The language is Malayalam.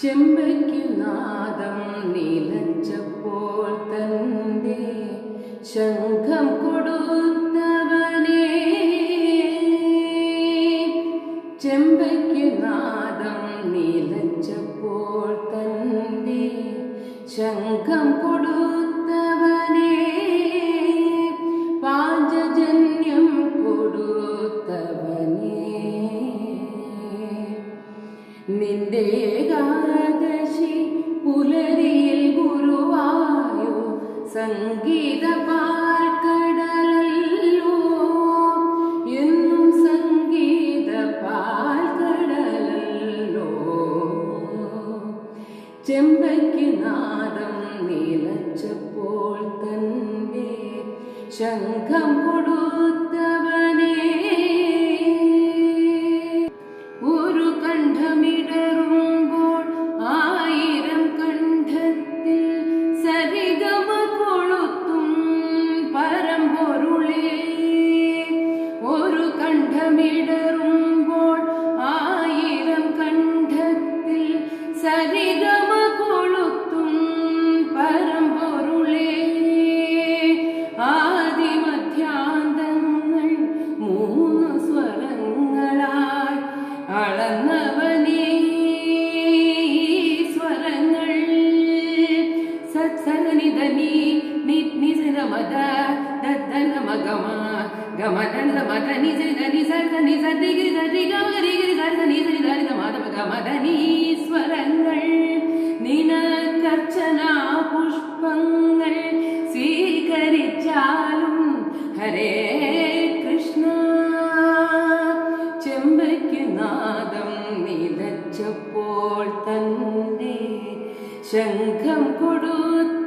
ചെമ്പയ്ക്കുനാദം നിലച്ചപ്പോൾ തന്റെ ശംഖം കൊടുത്തവനേ. ചെമ്പയ്ക്കുനാദം നിലച്ചപ്പോൾ തന്റെ ശംഖം കൊടുത്തവനേ. പാഞ്ചജന്യം കൊടുത്തവനേ. നിന്റെ ഏകാദശി പുലരിയിൽ ഗുരുവായോ സംഗീത പാൽക്കടലല്ലോ. എന്നും സംഗീത പാൽക്കടലല്ലോ. ചെമ്പയ്ക്കുനാദം നിലച്ചപ്പോൾ തന്റെ ശംഖം കൊടുത്തവനേ. ഒരു കണ്ഠമിടറുമ്പോൾ ആയിരം കണ്ഠത്തിൽ സരിഗമ കൊളുത്തും പരമ്പൊരുളേ. ഒരു കണ്ഠമിടറുമ്പോൾ ആയിരം കണ്ഠത്തിൽ സരിഗമ കൊളുത്തും പരമ്പൊരുളേ. ആദിമധ്യാന്തങ്ങൾ മൂന്ന് സ്വരങ്ങളായി അളന്നവനേ. സ്വരങ്ങൾ സത്സരനിധനി നിസിത മദ ദന മഗമ ഗമദന മദ നിസിത നിസർഗ നിസതി ഗിരി ഗമരി ഗിരി ദർശ നിസരി ദരിത മാധവ ഗമദനി. സ്വരങ്ങൾ നിനക്കർച്ചന പുഷ്പങ്ങൾ സ്വീകരിച്ചാലും ഹരേ കൃഷ്ണ. ചെമ്പയ്ക്കുനാദം നിലച്ചപ്പോൾ തന്റെ ശംഖം കൊടുത്തു